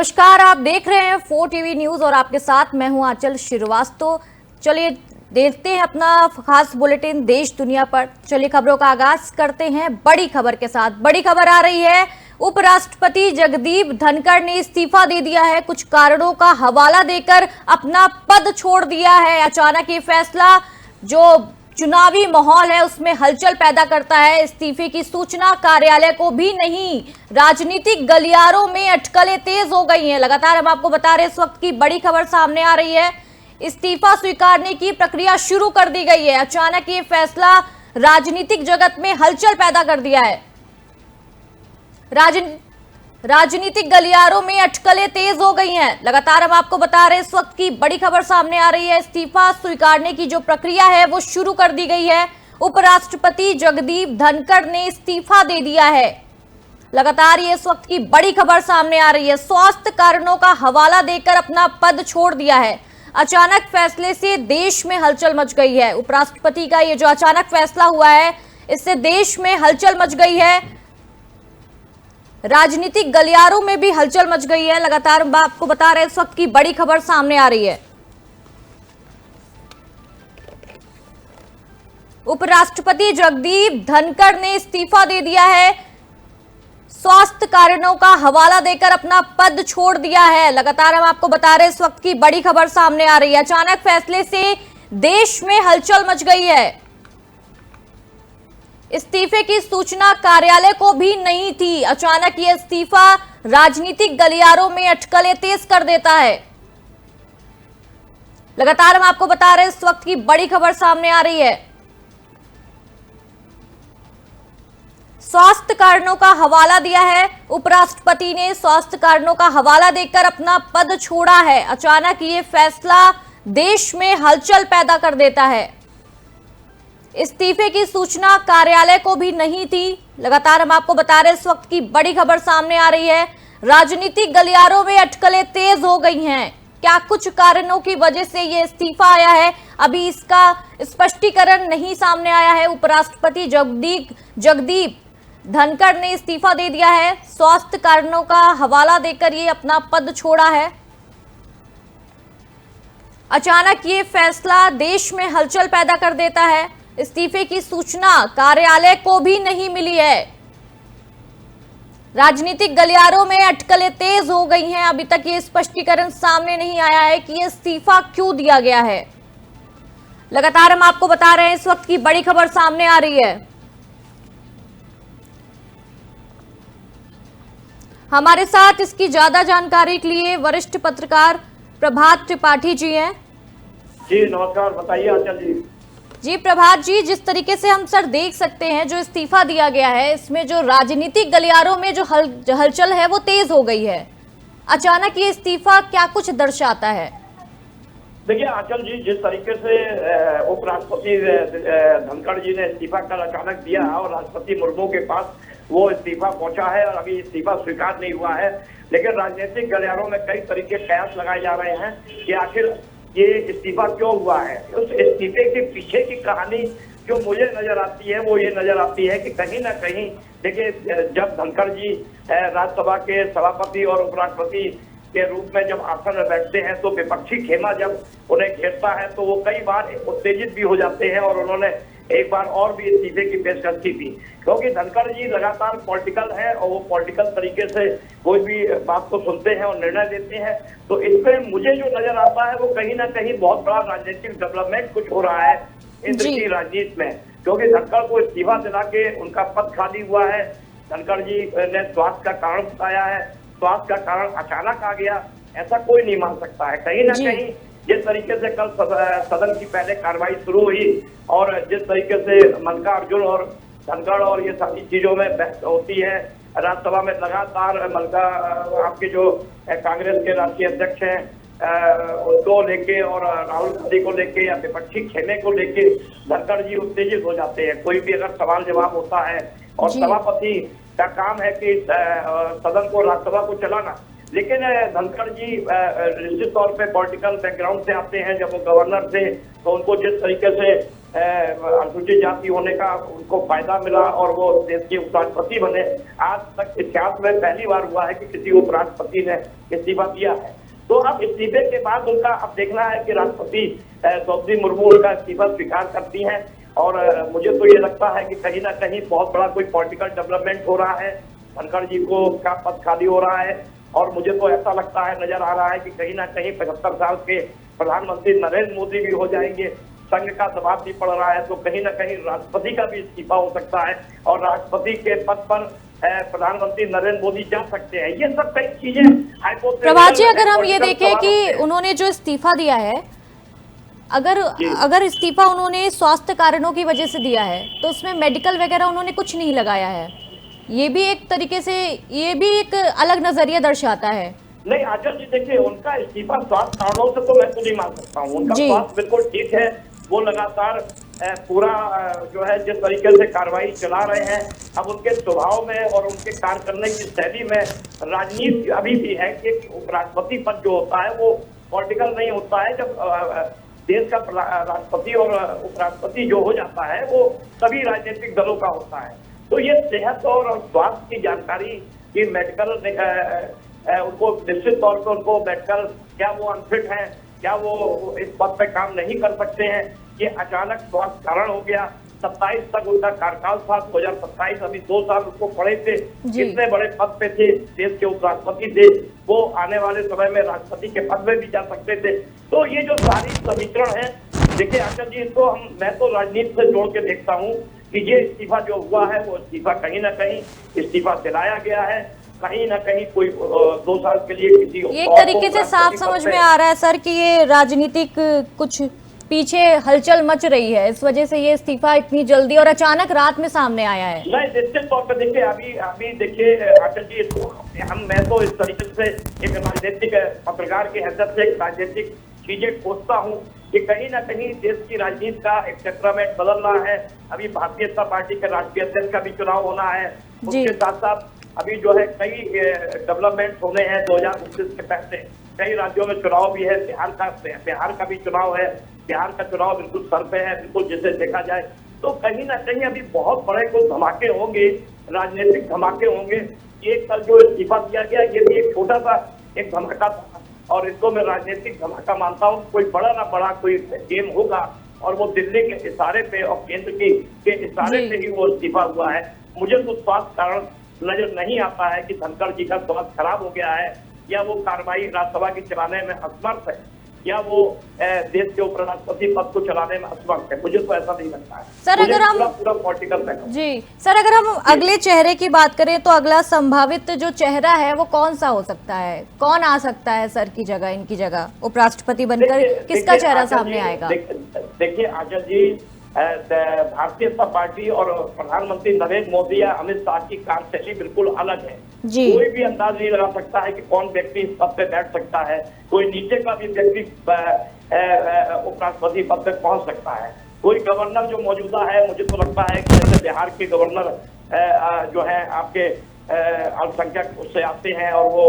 नमस्कार, आप देख रहे हैं 4 टीवी न्यूज और आपके साथ मैं हूं आंचल श्रीवास्तव। चलिए देखते हैं अपना खास बुलेटिन देश दुनिया पर। चलिए खबरों का आगाज करते हैं बड़ी खबर के साथ। बड़ी खबर आ रही है, उपराष्ट्रपति जगदीप धनखड़ ने इस्तीफा दे दिया है। कुछ कारणों का हवाला देकर अपना पद छोड़ दिया है। अचानक ये फैसला जो चुनावी माहौल है उसमें हलचल पैदा करता है। इस्तीफे की सूचना कार्यालय को भी नहीं, राजनीतिक गलियारों में अटकलें तेज हो गई हैं। लगातार हम आपको बता रहे हैं, इस वक्त की बड़ी खबर सामने आ रही है। इस्तीफा स्वीकारने की प्रक्रिया शुरू कर दी गई है। अचानक ये फैसला राजनीतिक जगत में हलचल पैदा कर दिया है। राजनीतिक गलियारों में अटकलें तेज हो गई हैं। लगातार हम आपको बता रहे हैं, इस वक्त की बड़ी खबर सामने आ रही है। इस्तीफा स्वीकारने की जो प्रक्रिया है वो शुरू कर दी गई है। उपराष्ट्रपति जगदीप धनखड़ ने इस्तीफा दे दिया है। लगातार ये इस वक्त की बड़ी खबर सामने आ रही है। स्वास्थ्य कारणों का हवाला देकर अपना पद छोड़ दिया है। अचानक फैसले से देश में हलचल मच गई है। उपराष्ट्रपति का ये जो अचानक फैसला हुआ है, इससे देश में हलचल मच गई है। राजनीतिक गलियारों में भी हलचल मच गई है। लगातार हम आपको बता रहे हैं, इस वक्त की बड़ी खबर सामने आ रही है। उपराष्ट्रपति जगदीप धनखड़ ने इस्तीफा दे दिया है। स्वास्थ्य कारणों का हवाला देकर अपना पद छोड़ दिया है। लगातार हम आपको बता रहे हैं, इस वक्त की बड़ी खबर सामने आ रही है। अचानक फैसले से देश में हलचल मच गई है। इस्तीफे की सूचना कार्यालय को भी नहीं थी। अचानक ये इस्तीफा राजनीतिक गलियारों में अटकलें तेज कर देता है। लगातार हम आपको बता रहे हैं, इस वक्त की बड़ी खबर सामने आ रही है। स्वास्थ्य कारणों का हवाला दिया है। उपराष्ट्रपति ने स्वास्थ्य कारणों का हवाला देकर अपना पद छोड़ा है। अचानक ये फैसला देश में हलचल पैदा कर देता है। इस्तीफे की सूचना कार्यालय को भी नहीं थी। लगातार हम आपको बता रहे हैं, इस वक्त की बड़ी खबर सामने आ रही है। राजनीतिक गलियारों में अटकलें तेज हो गई हैं। क्या कुछ कारणों की वजह से ये इस्तीफा आया है, अभी इसका स्पष्टीकरण नहीं सामने आया है। उपराष्ट्रपति जगदीप धनखड़ ने इस्तीफा दे दिया है। स्वास्थ्य कारणों का हवाला देकर ये अपना पद छोड़ा है। अचानक ये फैसला देश में हलचल पैदा कर देता है। इस्तीफे की सूचना कार्यालय को भी नहीं मिली है। राजनीतिक गलियारों में अटकलें तेज हो गई हैं। अभी तक ये स्पष्टीकरण सामने नहीं आया है कि ये इस्तीफा क्यों दिया गया है। लगातार हम आपको बता रहे हैं, इस वक्त की बड़ी खबर सामने आ रही है। हमारे साथ इसकी ज्यादा जानकारी के लिए वरिष्ठ पत्रकार प्रभात त्रिपाठी जी हैं। जी नमस्कार, बताइए आंचल जी। जी प्रभात जी, जिस तरीके से हम सर देख सकते हैं, जो इस्तीफा दिया गया है, इसमें जो राजनीतिक गलियारों में जो हलचल है वो तेज हो गई है। अचानक ये इस्तीफा क्या कुछ दर्शाता है? देखिए आंचल जी, जिस तरीके से उपराष्ट्रपति धनखड़ जी ने इस्तीफा कल अचानक दिया और राष्ट्रपति मुर्मू के पास वो इस्तीफा पहुंचा है और अभी इस्तीफा स्वीकार नहीं हुआ है, लेकिन राजनीतिक गलियारों में कई तरीके कयास लगाए जा रहे हैं कि आखिर ये इस्तीफा क्यों हुआ है। उस इस्तीफे के पीछे की कहानी जो मुझे नजर आती है वो ये नजर आती है कि कहीं ना कहीं देखिए, जब धनखड़ जी राज्यसभा के सभापति और उपराष्ट्रपति के रूप में जब आसन में बैठते हैं तो विपक्षी खेमा जब उन्हें घेरता है तो वो कई बार उत्तेजित भी हो जाते हैं और उन्होंने एक बार और भी इस्तीफे की पेशकश की थी, क्योंकि धनखड़ जी लगातार पॉलिटिकल है और वो पॉलिटिकल तरीके से कोई भी बात को सुनते हैं और निर्णय देते हैं। तो इसमें मुझे जो नजर आता है वो कहीं ना कहीं बहुत बड़ा राजनीतिक डेवलपमेंट कुछ हो रहा है इंद्र की राजनीति में, क्योंकि धनखड़ को इस्तीफा दिला के उनका पद खाली हुआ है। धनखड़ जी ने स्वास्थ्य का कारण बताया है, स्वास्थ्य का कारण अचानक आ गया, ऐसा कोई नहीं मान सकता है। कहीं ना कहीं जिस तरीके से कल सदन की पहले कार्रवाई शुरू हुई और जिस तरीके से मल्लिकार्जुन और धनखड़ और ये सारी चीजों में बहस होती है राज्यसभा में लगातार, आपके जो कांग्रेस के राष्ट्रीय अध्यक्ष हैं उनको लेके और राहुल गांधी को लेके या विपक्षी खेमे को लेके धनखड़ जी उत्तेजित हो जाते हैं। कोई भी अगर सवाल जवाब होता है और सभापति का काम है कि सदन को, राज्यसभा को चलाना, लेकिन धनखड़ जी निश्चित तौर पे पॉलिटिकल बैकग्राउंड से आते हैं। जब वो गवर्नर थे तो उनको जिस तरीके से अनुसूचित जाति होने का उनको फायदा मिला और वो देश के उपराष्ट्रपति बने। आज तक इतिहास में पहली बार हुआ है कि किसी उपराष्ट्रपति ने इस्तीफा दिया है। तो अब इस्तीफे के बाद उनका अब देखना है कि राष्ट्रपति द्रौपदी मुर्मू उनका इस्तीफा स्वीकार करती हैं। और मुझे तो ये लगता है कि कहीं ना कहीं बहुत बड़ा कोई पॉलिटिकल डेवलपमेंट हो रहा है, धनखड़ जी को का पद खाली हो रहा है। और मुझे तो ऐसा लगता है, नजर आ रहा है कि कहीं ना कहीं 75 साल के प्रधानमंत्री नरेंद्र मोदी भी हो जाएंगे। संघ का दबाव भी पड़ रहा है, तो कहीं ना कहीं राष्ट्रपति का भी इस्तीफा हो सकता है और राष्ट्रपति के पद पर प्रधानमंत्री नरेंद्र मोदी जा सकते हैं। ये सब कई चीजें प्रभात जी, अगर हम ये देखें कि उन्होंने जो इस्तीफा दिया है, अगर इस्तीफा उन्होंने स्वास्थ्य कारणों की वजह से दिया है तो उसमें मेडिकल वगैरह उन्होंने कुछ नहीं लगाया है। ये भी एक तरीके से ये भी एक अलग नजरिया दर्शाता है। नहीं आचार्य जी, देखिए उनका इस्तीफा स्वास्थ्य कारणों से तो मैं तो नहीं मान सकता हूँ। उनका स्वास्थ्य बिल्कुल ठीक है, वो लगातार पूरा जो है जिस तरीके से कार्रवाई चला रहे हैं। अब उनके स्वभाव में और उनके कार्य करने की शैली में राजनीति अभी भी है कि उपराष्ट्रपति पद जो होता है वो पॉलिटिकल नहीं होता है। जब देश का राष्ट्रपति और उपराष्ट्रपति जो हो जाता है वो सभी राजनीतिक दलों का होता है। तो ये सेहत और स्वास्थ्य की जानकारी की मेडिकल उनको निश्चित तौर पर उनको मेडिकल क्या वो अनफिट हैं, क्या वो इस पद पे काम नहीं कर सकते हैं, ये अचानक स्वास्थ्य कारण हो गया। 27 तक उनका कार्यकाल था, 2027 अभी 2 साल उसको पड़े थे। कितने बड़े पद पे थे, देश के उपराष्ट्रपति थे, वो आने वाले समय में राष्ट्रपति के पद में भी जा सकते थे। तो ये जो सारी समीकरण है, देखिए आचार्य जी, इसको मैं तो राजनीति से जोड़ के देखता हूँ कि ये इस्तीफा जो हुआ है वो इस्तीफा कहीं ना कहीं इस्तीफा दिलाया गया है, कहीं ना कहीं कोई 2 साल के लिए किसी एक तरीके से साफ समझ में आ रहा है सर कि ये राजनीतिक कुछ पीछे हलचल मच रही है, इस वजह से ये इस्तीफा इतनी जल्दी और अचानक रात में सामने आया है। नहीं, निश्चित तौर पर देखिए अभी देखिए आचार्य जी, मैं तो इस तरीके से एक राजनीतिक पत्रकार की हैसियत से एक राजनीतिक चीजें खोजता हूँ कि कहीं ना कहीं देश की राजनीति का एक टेम्परामेंट बदल रहा है। अभी भारतीय जनता पार्टी के राष्ट्रीय अध्यक्ष का भी चुनाव होना है, उसके साथ साथ अभी जो है कई डेवलपमेंट होने हैं 2029 के पहले। कई राज्यों में चुनाव भी है, बिहार का भी चुनाव है। बिहार का चुनाव बिल्कुल सर पे है, बिल्कुल जिसे देखा जाए तो कहीं ना कहीं अभी बहुत बड़े कुछ धमाके होंगे, राजनीतिक धमाके होंगे। ये कल जो इस्तीफा दिया गया ये भी एक छोटा सा एक धमाका था और इसको मैं राजनीतिक धमाका मानता हूँ। कोई बड़ा ना बड़ा कोई गेम होगा और वो दिल्ली के इशारे पे और केंद्र के इशारे पे ही वो इस्तीफा हुआ है। मुझे तो स्वास्थ्य कारण नजर नहीं आता है कि धनखड़ जी का स्वास्थ्य खराब हो गया है या वो कार्रवाई राज्यसभा की चलाने में असमर्थ है या वो देश के उपराष्ट्रपति पद को चलाने में असमर्थ है। मुझे तो ऐसा नहीं लगता है सर। अगर हम पूरा पॉलिटिकल जी सर, अगर हम अगले चेहरे की बात करें तो अगला संभावित जो चेहरा है वो कौन सा हो सकता है? कौन आ सकता है सर की जगह, इनकी जगह उपराष्ट्रपति बनकर? किसका चेहरा सामने आएगा? देखिए आचार्य जी, भारतीय जनता पार्टी और प्रधानमंत्री नरेंद्र मोदी या अमित शाह की कार्यशैली बिल्कुल अलग है। कोई भी अंदाज नहीं लगा सकता है कि कौन व्यक्ति इस पद पे बैठ सकता है। कोई नीचे का भी व्यक्ति उपराष्ट्रपति पद पे पहुंच सकता है। कोई गवर्नर जो मौजूदा है, मुझे तो लगता है कि जैसे बिहार के गवर्नर जो है आपके अल्पसंख्यक उससे आते हैं और वो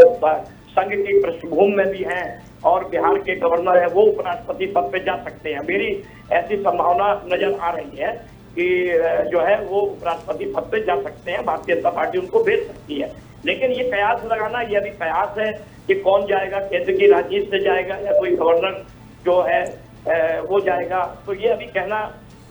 संघ की पृष्ठभूमि में भी हैं और बिहार के गवर्नर है वो उपराष्ट्रपति पद पे जा सकते हैं। मेरी ऐसी संभावना नजर आ रही है कि जो है वो उपराष्ट्रपति पद पे जा सकते हैं, भारतीय जनता पार्टी उनको भेज सकती है। लेकिन ये कयास लगाना, ये अभी कयास है कि कौन जाएगा, केंद्र की राजनीति से जाएगा या कोई गवर्नर जो है वो जाएगा, तो ये अभी कहना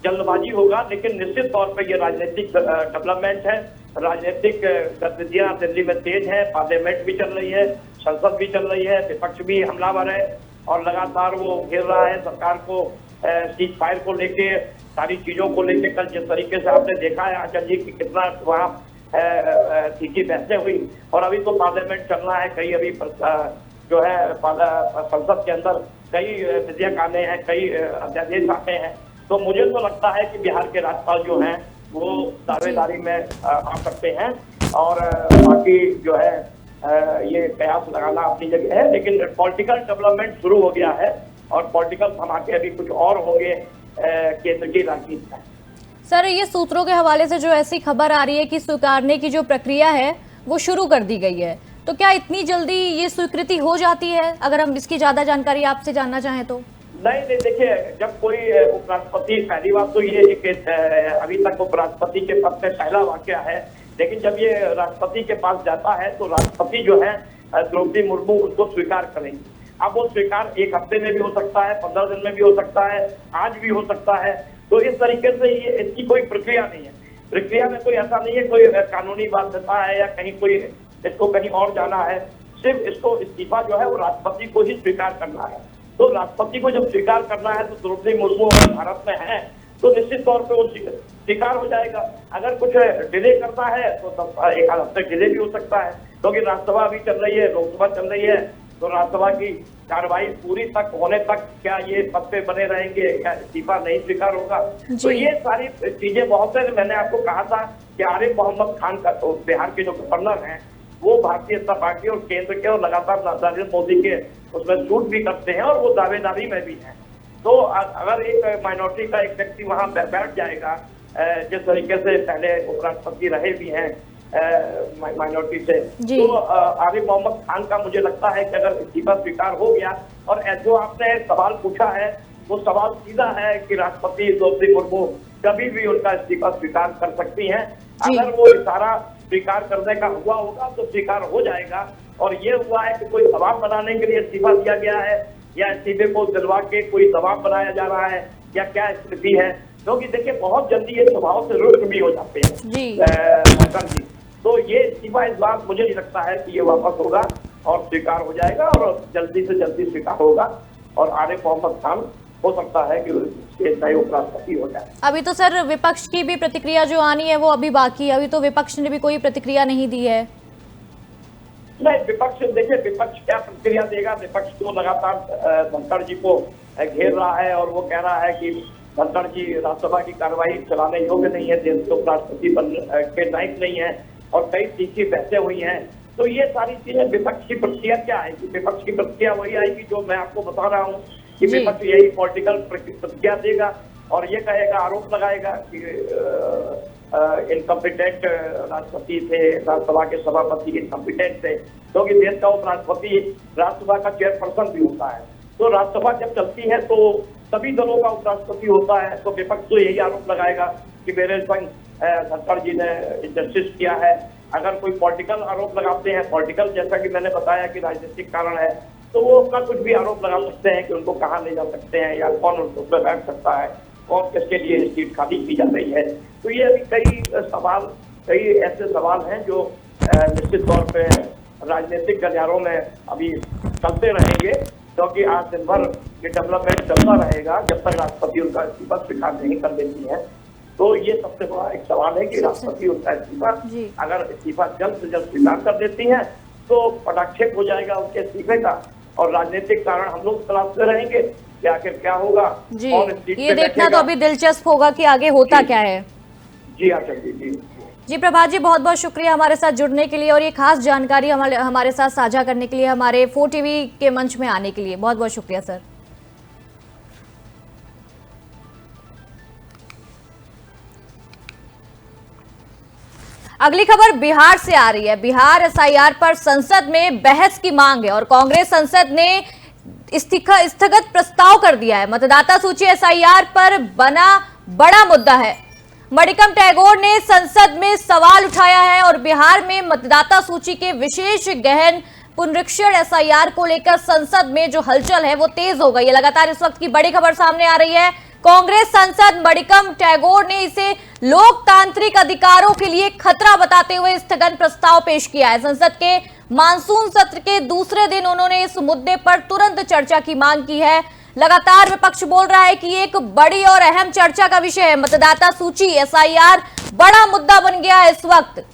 जल्दबाजी होगा। लेकिन निश्चित तौर पर ये राजनीतिक डेवलपमेंट है, राजनीतिक गतिविधियां दिल्ली में तेज है, पार्लियामेंट भी चल रही है, संसद भी चल रही है, विपक्ष भी हमलावर है और लगातार वो घेर रहा है सरकार को सीज फायर को लेके, सारी चीजों को लेके। कल जिस तरीके से आपने देखा है आचार्य जी की कितना वहाँ तीखी बहसें हुई और अभी तो पार्लियामेंट चल रहा है, कई अभी जो है संसद के अंदर कई विधेयक आने हैं, कई अध्यादेश आते हैं। तो मुझे तो लगता है कि बिहार के राज्यपाल जो हैं वो दावेदारी में आ सकते हैं और बाकी जो है ये कयास लगाना अपनी जगह है। लेकिन पॉलिटिकल डेवलपमेंट शुरू हो गया है और पॉलिटिकल धमाके अभी कुछ और होंगे केंद्र की राजनीति में। सर, ये सूत्रों के हवाले से जो ऐसी खबर आ रही है कि स्वीकारने की जो प्रक्रिया है वो शुरू कर दी गई है, तो क्या इतनी जल्दी ये स्वीकृति हो जाती है? अगर हम इसकी ज्यादा जानकारी आपसे जानना चाहें तो। नहीं नहीं, देखिए जब कोई उपराष्ट्रपति, पहली बात तो ये एक अभी तक उपराष्ट्रपति के पद पे पहला वाकया है, लेकिन जब ये राष्ट्रपति के पास जाता है तो राष्ट्रपति जो है द्रौपदी मुर्मू उसको स्वीकार करेंगी। अब वो स्वीकार 1 हफ्ते में भी हो सकता है, 15 दिन में भी हो सकता है, आज भी हो सकता है। तो इस तरीके से ये इसकी कोई प्रक्रिया नहीं है। प्रक्रिया में कोई ऐसा नहीं है, कोई कानूनी बाध्यता है या कहीं कोई इसको कहीं और जाना है। सिर्फ इसको इस्तीफा जो है वो राष्ट्रपति को ही स्वीकार करना है। तो राष्ट्रपति को जब स्वीकार करना है तो द्रौपदी मुर्मू अगर भारत में है तो निश्चित तौर पे वो स्वीकार हो जाएगा। अगर कुछ डिले करता है तो 1 हफ्ते डिले भी हो सकता है, क्योंकि राज्यसभा अभी चल रही है, लोकसभा चल रही है। तो राज्यसभा की कार्रवाई पूरी तक होने तक क्या ये पद पे बने रहेंगे या इस्तीफा नहीं स्वीकार होगा। तो ये सारी चीजें बहुत है। मैंने आपको कहा था कि आरिफ मोहम्मद खान का, तो बिहार के जो गवर्नर हैं, वो भारतीय जनता पार्टी और केंद्र के और लगातार नरेंद्र मोदी के उसमें शूट भी करते हैं और वो दावेदारी में भी हैं। तो अगर एक माइनॉरिटी का एक व्यक्ति वहां बैठ जाएगा, जिस तरीके से पहले उपराष्ट्रपति रहे भी हैं माइनॉरिटी से, तो आरिफ मोहम्मद खान का मुझे लगता है कि अगर इस्तीफा स्वीकार हो गया, और जो आपने सवाल पूछा है वो सवाल सीधा है कि राष्ट्रपति द्रौपदी मुर्मू कभी भी उनका इस्तीफा स्वीकार कर सकती हैं। अगर वो इशारा स्वीकार करने का हुआ होगा तो स्वीकार हो जाएगा। और ये हुआ है कि कोई दबाव बनाने के लिए इस्तीफा दिया गया है या इस्तीफे को दिलवा के कोई दबाव बनाया जा रहा है या क्या स्थिति है, क्योंकि देखिए बहुत जल्दी ये स्वभाव से रुष्ट भी हो जाते हैं। तो ये इस्तीफा इस बार मुझे नहीं लगता है कि ये वापस होगा और स्वीकार हो जाएगा और जल्दी से जल्दी स्वीकार होगा और आरिफ मोहम्मद खान हो सकता है कि नए उपराष्ट्रपति हो जाए। अभी तो सर विपक्ष की भी प्रतिक्रिया जो आनी है वो अभी बाकी है, अभी तो विपक्ष ने भी कोई प्रतिक्रिया नहीं दी है। नहीं, विपक्ष देखिए विपक्ष क्या प्रतिक्रिया देगा। विपक्ष तो लगातार धनखड़ जी को घेर रहा है और वो कह रहा है कि धनखड़ जी राज्यसभा की कार्रवाई चलाने योग्य नहीं है, देश के उपराष्ट्रपति के नायक नहीं है और कई तीखी बहसें हुई हैं। तो ये सारी चीजें विपक्ष की प्रतिक्रिया क्या आएगी? विपक्ष की प्रतिक्रिया वही आएगी जो मैं आपको बता रहा हूँ कि विपक्ष यही पॉलिटिकल प्रतिक्रिया देगा और ये कहेगा, आरोप लगाएगा कि इनकम्पिटेंट राष्ट्रपति थे, राज्यसभा के सभापति इनकम्पिटेंट थे, क्योंकि देश का उपराष्ट्रपति राज्यसभा का चेयरपर्सन भी होता है। तो राज्यसभा जब चलती है तो सभी दलों का उपराष्ट्रपति होता है। तो विपक्ष तो यही आरोप लगाएगा कि मेरे संग धनखड़ जी ने इंजस्टिस किया है। अगर कोई पॉलिटिकल आरोप लगाते हैं, पॉलिटिकल जैसा कि मैंने बताया कि राजनीतिक कारण है, तो वो अपना कुछ भी आरोप लगा सकते हैं कि उनको कहाँ ले जा सकते हैं या कौन उस पर बैठ सकता है, कौन किसके लिए सीट खाली की जा रही है। तो ये अभी कई ऐसे सवाल हैं जो निश्चित तौर पे राजनीतिक गलियारों में अभी चलते रहेंगे, क्योंकि आज दिन भर ये डेवलपमेंट चलता रहेगा जब तक राष्ट्रपति उनका इस्तीफा स्वीकार नहीं कर देती है। तो ये सबसे बड़ा एक सवाल है कि राष्ट्रपति उनका इस्तीफा अगर इस्तीफा जल्द से जल्द स्वीकार कर देती है तो पटाक्षेप हो जाएगा उनके इस्तीफे का और राजनीतिक कारण हम लोग तलाशते रहेंगे कि आखिर क्या होगा। और ये देखना तो अभी दिलचस्प होगा कि आगे होता क्या है। जी आचल जी। जी प्रभात जी, बहुत बहुत शुक्रिया हमारे साथ जुड़ने के लिए और ये खास जानकारी हमारे साथ साझा करने के लिए, हमारे 4 टीवी के मंच में आने के लिए बहुत बहुत शुक्रिया सर। अगली खबर बिहार से आ रही है। बिहार एसआईआर पर संसद में बहस की मांग है और कांग्रेस संसद ने स्थगित प्रस्ताव कर दिया है। मतदाता सूची एसआईआर पर बना बड़ा मुद्दा है। मणिकम टैगोर ने संसद में सवाल उठाया है और बिहार में मतदाता सूची के विशेष गहन पुनरीक्षण एसआईआर को लेकर संसद में जो हलचल है वो तेज हो गई है। लगातार इस वक्त की बड़ी खबर सामने आ रही है। कांग्रेस सांसद मणिकम टैगोर ने इसे लोकतांत्रिक अधिकारों के लिए खतरा बताते हुए स्थगन प्रस्ताव पेश किया है। संसद के मानसून सत्र के दूसरे दिन उन्होंने इस मुद्दे पर तुरंत चर्चा की मांग की है। लगातार विपक्ष बोल रहा है कि ये एक बड़ी और अहम चर्चा का विषय है। मतदाता सूची एसआईआर बड़ा मुद्दा बन गया है इस वक्त।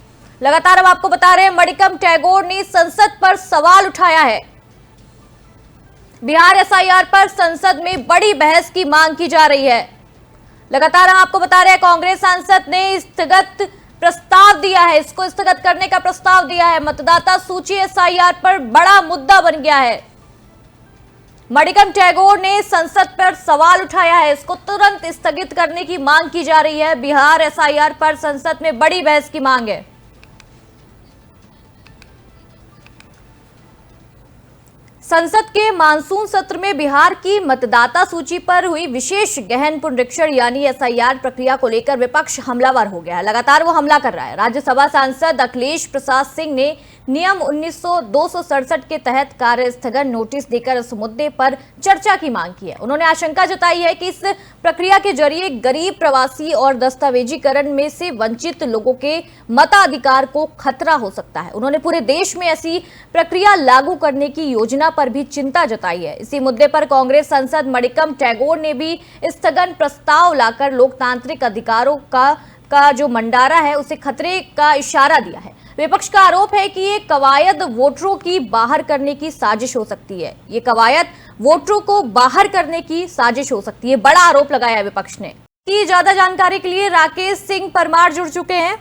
लगातार हम आपको बता रहे हैं मणिकम टैगोर ने संसद पर सवाल उठाया है। बिहार एसआईआर पर संसद में बड़ी बहस की मांग की जा रही है। लगातार हम आपको बता रहे हैं कांग्रेस सांसद ने स्थगित प्रस्ताव दिया है, इसको स्थगित करने का प्रस्ताव दिया है। मतदाता सूची एसआईआर पर बड़ा मुद्दा बन गया है। मणिकम टैगोर ने संसद पर सवाल उठाया है, इसको तुरंत स्थगित करने की मांग की जा रही है। बिहार एसआईआर पर संसद में बड़ी बहस की मांग है। संसद के मानसून सत्र में बिहार की मतदाता सूची पर हुई विशेष गहन पुनरीक्षण यानी एसआईआर प्रक्रिया को लेकर विपक्ष हमलावर हो गया है। लगातार वो हमला कर रहा है। राज्यसभा सांसद अखिलेश प्रसाद सिंह ने नियम 267 के तहत कार्य स्थगन नोटिस देकर इस मुद्दे पर चर्चा की मांग की है। उन्होंने आशंका जताई है कि इस प्रक्रिया के जरिए गरीब, प्रवासी और दस्तावेजीकरण में से वंचित लोगों के मताधिकार को खतरा हो सकता है। उन्होंने पूरे देश में ऐसी प्रक्रिया लागू करने की योजना पर भी चिंता जताई है। इसी मुद्दे पर कांग्रेस सांसद मणिकम टैगोर ने भी स्थगन प्रस्ताव लाकर लोकतांत्रिक अधिकारों का जो मंडारा है उसे खतरे का इशारा दिया है। विपक्ष का आरोप है कि ये कवायद वोटरों की बाहर करने की साजिश हो सकती है। ये कवायद वोटरों को बाहर करने की साजिश हो सकती है, बड़ा आरोप लगाया है विपक्ष ने। की ज्यादा जानकारी के लिए राकेश सिंह परमार जुड़ चुके हैं।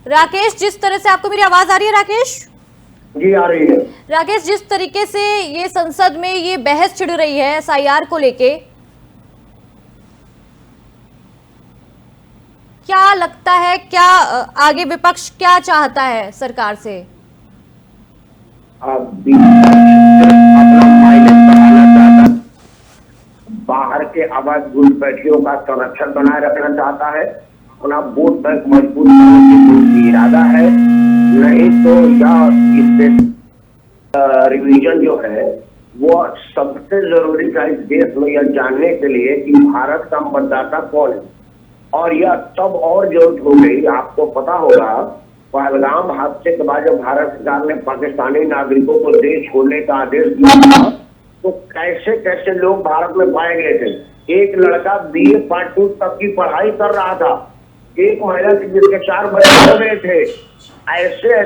राकेश, जिस तरह से आपको मेरी आवाज आ रही है राकेश? जी आ रही है। राकेश, जिस तरीके से ये संसद में ये बहस छिड़ रही है एसआईआर को लेके, क्या लगता है, क्या आगे विपक्ष क्या चाहता है सरकार से? अपना माइलेज बढ़ाना चाहता, बाहर के अवैध घुसपैठियों का संरक्षण बनाए रखना चाहता है, अपना वोट बैंक मजबूत करने की इरादा है। नहीं तो यह रिवीजन जो है वो सबसे जरूरी था इस देश में यह जानने के लिए कि भारत का मतदाता कौन है। और यह तब और जरूरत हो गई, आपको पता होगा पहलगाम हादसे के बाद जब भारत सरकार ने पाकिस्तानी नागरिकों को देश छोड़ने का आदेश दिया था तो कैसे कैसे लोग भारत में पाए गए थे। एक लड़का बीए पार्ट 2 तक की पढ़ाई कर रहा था, एक महिला जिसके 4 बच्चे हो गए थे। ऐसे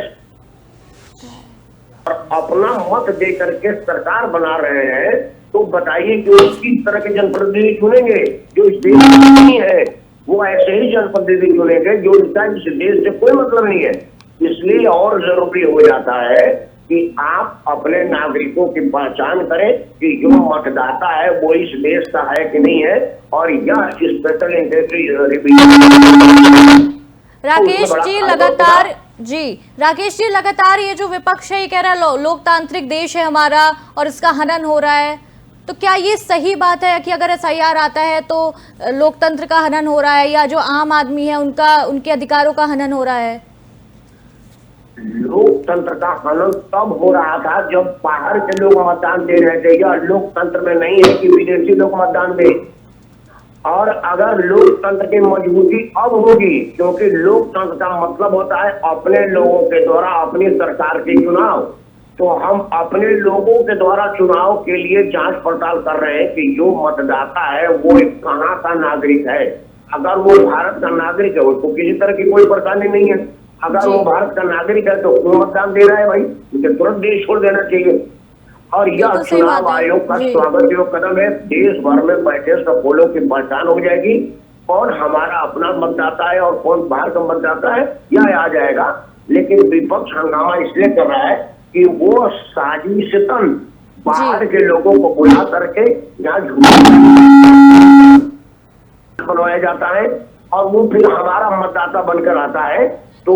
और अपना मत दे करके सरकार बना रहे हैं, तो बताइए कि वो किस तरह के जनप्रतिनिधि चुनेंगे जो इस देश में नहीं है। वो ऐसे ही जनप्रतिनिधि चुनेंगे जो इनका इस देश से कोई मतलब नहीं है। इसलिए और जरूरी हो जाता है कि आप अपने नागरिकों की पहचान करें कि जो मतदाता है वो इस देश का है कि नहीं है। और यह स्पेशल इंटेंसिव राकेश जी लगातार ये जो विपक्ष है ये कह रहा है लोकतांत्रिक देश है हमारा और इसका हनन हो रहा है, तो क्या ये सही बात है कि अगर एसआईआर आता है तो लोकतंत्र का हनन हो रहा है या जो आम आदमी है उनके अधिकारों का हनन हो रहा है? लोकतंत्र का हनन तब हो रहा था जब बाहर के लोग मतदान दे रहे थे। यह लोकतंत्र में नहीं है कि विदेशी लोग मतदान दे। और अगर लोकतंत्र की मजबूती अब होगी, क्योंकि लोकतंत्र का मतलब होता है अपने लोगों के द्वारा अपनी सरकार के चुनाव, तो हम अपने लोगों के द्वारा चुनाव के लिए जांच पड़ताल कर रहे हैं कि जो मतदाता है वो कहाँ का नागरिक है। अगर वो भारत का नागरिक है उसको किसी तरह की कोई परेशानी नहीं है। अगर वो भारत का नागरिक है तो क्यों मतदान दे रहा है भाई, उसे तुरंत देश छोड़ देना चाहिए। और यह चुनाव आयोग का स्वागत योग्य कदम है। देश भर में बैठे सफोलों की पहचान हो जाएगी, कौन हमारा अपना मतदाता है और कौन बाहर का मतदाता है यह आ जाएगा। लेकिन विपक्ष हंगामा इसलिए कर रहा है कि वो साजिशतन बाहर के लोगों को बुला करके यहाँ बनवाया जाता है और वो फिर हमारा मतदाता बनकर आता है। तो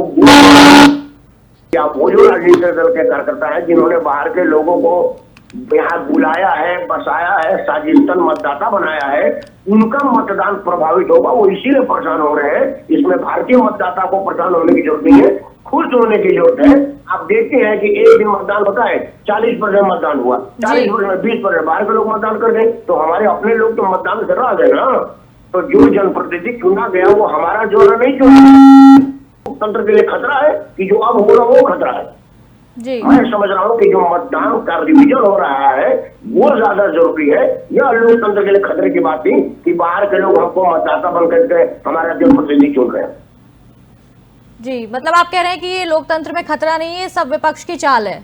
वो जो राजनीतिक दल के कार्यकर्ता है जिन्होंने बाहर के लोगों को यहाँ बुलाया है, बसाया है, साजिशतन मतदाता बनाया है, उनका मतदान प्रभावित होगा। वो इसीलिए परेशान हो रहे हैं। इसमें भारतीय मतदाता को परेशान होने की जरूरत नहीं है, खुश होने की जरूरत है। आप देखते हैं कि एक दिन मतदान होता है 40% मतदान हुआ, 40% 20% बाहर के लोग मतदान कर गए, तो हमारे अपने लोग तो मतदान कर रहा है ना। तो जो जनप्रतिनिधि चुना गया वो हमारा जो नहीं चुना। लोकतंत्र के लिए खतरा है कि जो अब हो रहा वो खतरा है जी। मैं समझ रहा हूँ कि जो मतदान का रिवीजन हो रहा है वो ज्यादा जरूरी है। यह लोकतंत्र के लिए खतरे की बात थी कि बाहर के लोग हमको मतदाता बन करके हमारा जनप्रतिनिधि चुन रहे हैं जी। मतलब आप कह रहे हैं कि ये लोकतंत्र में खतरा नहीं है, सब विपक्ष की चाल है।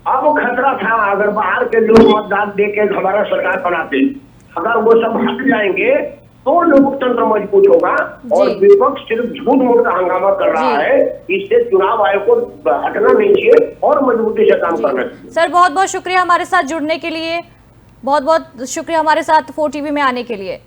अब खतरा था अगर बाहर के लोग मतदान देके हमारा सरकार बनाते, अगर वो सब हट जाएंगे तो लोकतंत्र मजबूत होगा। और विपक्ष सिर्फ झूठ मूठ का हंगामा कर रहा है, इससे चुनाव आयोग को हटना नहीं चाहिए और मजबूती से काम करना चाहिए। सर बहुत बहुत शुक्रिया हमारे साथ जुड़ने के लिए, बहुत बहुत शुक्रिया हमारे साथ 4 टीवी में आने के लिए।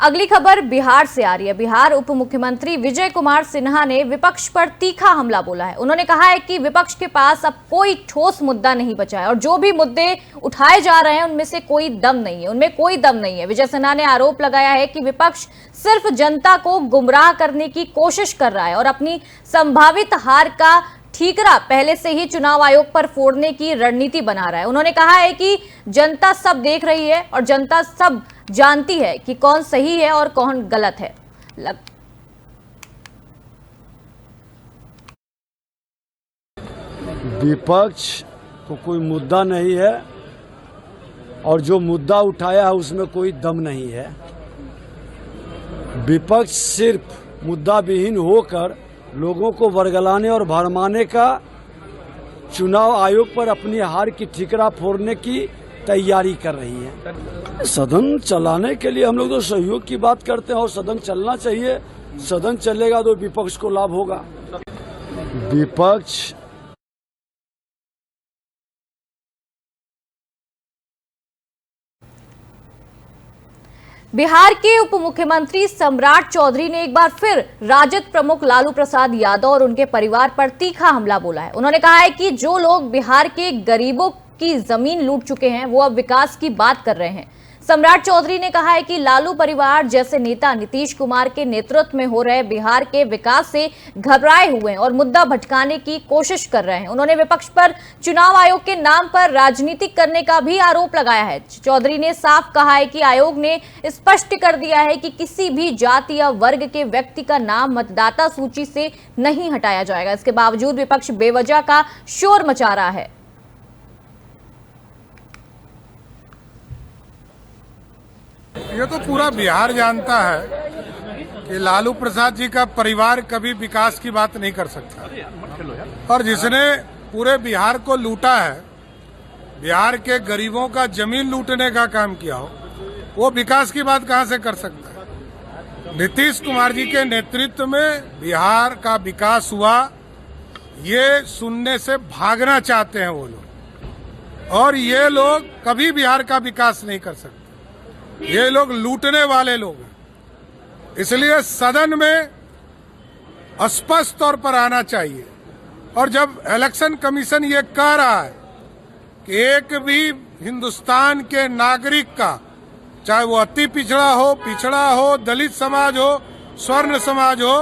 अगली खबर बिहार से आ रही है। बिहार उप मुख्यमंत्री विजय कुमार सिन्हा ने विपक्ष पर तीखा हमला बोला है। उन्होंने कहा है कि विपक्ष के पास अब कोई ठोस मुद्दा नहीं बचा है और जो भी मुद्दे उठाए जा रहे हैं उनमें से कोई दम नहीं है, उनमें कोई दम नहीं है। विजय सिन्हा ने आरोप लगाया है कि विपक्ष सिर्फ जनता को गुमराह करने की कोशिश कर रहा है और अपनी संभावित हार का ठीकरा पहले से ही चुनाव आयोग पर फोड़ने की रणनीति बना रहा है। उन्होंने कहा है कि जनता सब देख रही है और जनता सब जानती है कि कौन सही है और कौन गलत है। विपक्ष को कोई मुद्दा नहीं है और जो मुद्दा उठाया है उसमें कोई दम नहीं है। विपक्ष सिर्फ मुद्दा विहीन होकर लोगों को वर्गलाने और भरमाने का चुनाव आयोग पर अपनी हार की ठीकरा फोड़ने की तैयारी कर रही है। सदन चलाने के लिए हम लोग तो सहयोग की बात करते हैं और सदन चलना चाहिए। सदन चलेगा तो विपक्ष को लाभ होगा। विपक्ष बिहार के उप मुख्यमंत्री सम्राट चौधरी ने एक बार फिर राजद प्रमुख लालू प्रसाद यादव और उनके परिवार पर तीखा हमला बोला है। उन्होंने कहा है कि जो लोग बिहार के गरीबों की जमीन लूट चुके हैं वो अब विकास की बात कर रहे हैं। सम्राट चौधरी ने कहा है कि लालू परिवार जैसे नेता नीतीश कुमार के नेतृत्व में हो रहे बिहार के विकास से घबराए हुए हैं और मुद्दा भटकाने की कोशिश कर रहे हैं। उन्होंने विपक्ष पर चुनाव आयोग के नाम पर राजनीति करने का भी आरोप लगाया है। चौधरी ने साफ कहा है कि आयोग ने स्पष्ट कर दिया है कि किसी भी जाति या वर्ग के व्यक्ति का नाम मतदाता सूची से नहीं हटाया जाएगा। इसके बावजूद विपक्ष बेवजह का शोर मचा रहा है। ये तो पूरा बिहार जानता है कि लालू प्रसाद जी का परिवार कभी विकास की बात नहीं कर सकता और जिसने पूरे बिहार को लूटा है, बिहार के गरीबों का जमीन लूटने का काम किया हो, वो विकास की बात कहां से कर सकता है। नीतीश कुमार जी के नेतृत्व में बिहार का विकास हुआ, ये सुनने से भागना चाहते हैं वो लोग और ये लोग कभी बिहार का विकास नहीं कर सकते। ये लोग लूटने वाले लोग हैं, इसलिए सदन में स्पष्ट तौर पर आना चाहिए। और जब इलेक्शन कमीशन ये कह रहा है कि एक भी हिंदुस्तान के नागरिक का, चाहे वो अति पिछड़ा हो, दलित समाज हो, स्वर्ण समाज हो,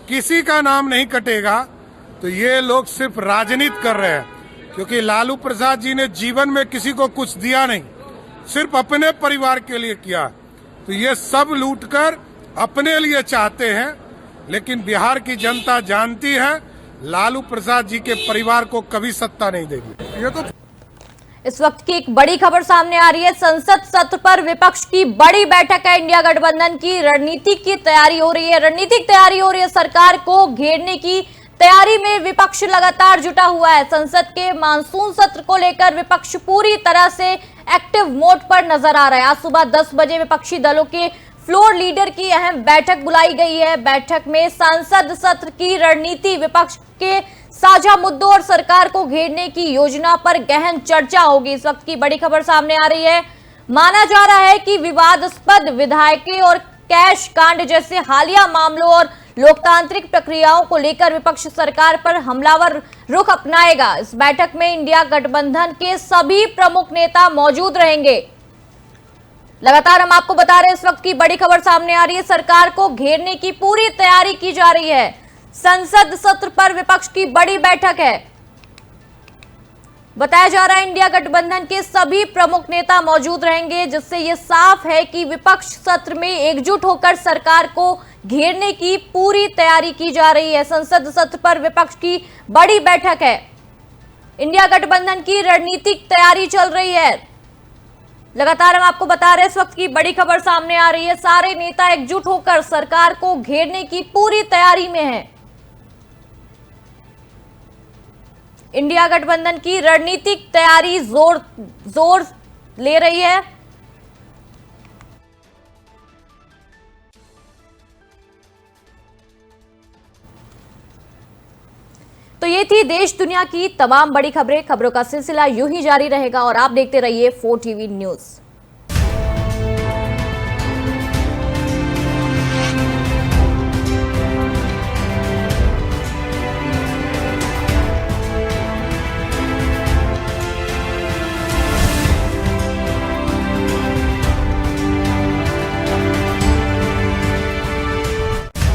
किसी का नाम नहीं कटेगा, तो ये लोग सिर्फ राजनीति कर रहे हैं। क्योंकि लालू प्रसाद जी ने जीवन में किसी को कुछ दिया नहीं, सिर्फ अपने परिवार के लिए किया। तो ये सब लूटकर अपने लिए चाहते हैं, लेकिन बिहार की जनता जानती है लालू प्रसाद जी के परिवार को कभी सत्ता नहीं देगी। ये तो इस वक्त की एक बड़ी खबर सामने आ रही है। संसद सत्र पर विपक्ष की बड़ी बैठक है। इंडिया गठबंधन की रणनीति की तैयारी हो रही है, रणनीतिक तैयारी हो रही है। सरकार को घेरने की तैयारी में विपक्ष लगातार जुटा हुआ है। संसद के मानसून सत्र को लेकर विपक्ष पूरी तरह से एक्टिव मोड पर नजर आ रहा है। आज सुबह 10 बजे विपक्षी दलों के फ्लोर लीडर की अहम बैठक बुलाई गई है। बैठक में संसद सत्र की रणनीति, विपक्ष के साझा मुद्दों और सरकार को घेरने की योजना पर गहन चर्चा होगी। इस वक्त की बड़ी खबर सामने आ रही है। माना जा रहा है कि विवादास्पद विधायकों और कैश कांड जैसे हालिया मामलों और लोकतांत्रिक प्रक्रियाओं को लेकर विपक्ष सरकार पर हमलावर रुख अपनाएगा। इस बैठक में इंडिया गठबंधन के सभी प्रमुख नेता मौजूद रहेंगे। लगातार हम आपको बता रहे हैं, इस वक्त की बड़ी खबर सामने आ रही है। सरकार को घेरने की पूरी तैयारी की जा रही है। संसद सत्र पर विपक्ष की बड़ी बैठक है। बताया जा रहा है इंडिया गठबंधन के सभी प्रमुख नेता मौजूद रहेंगे, जिससे यह साफ है कि विपक्ष सत्र में एकजुट होकर सरकार को घेरने की पूरी तैयारी की जा रही है। संसद सत्र पर विपक्ष की बड़ी बैठक है। इंडिया गठबंधन की रणनीतिक तैयारी चल रही है। लगातार हम आपको बता रहे हैं, इस वक्त की बड़ी खबर सामने आ रही है। सारे नेता एकजुट होकर सरकार को घेरने की पूरी तैयारी में है। इंडिया गठबंधन की रणनीतिक तैयारी जोर ले रही है। तो ये थी देश दुनिया की तमाम बड़ी खबरें। खबरों का सिलसिला यूं ही जारी रहेगा और आप देखते रहिए 4 TV न्यूज़।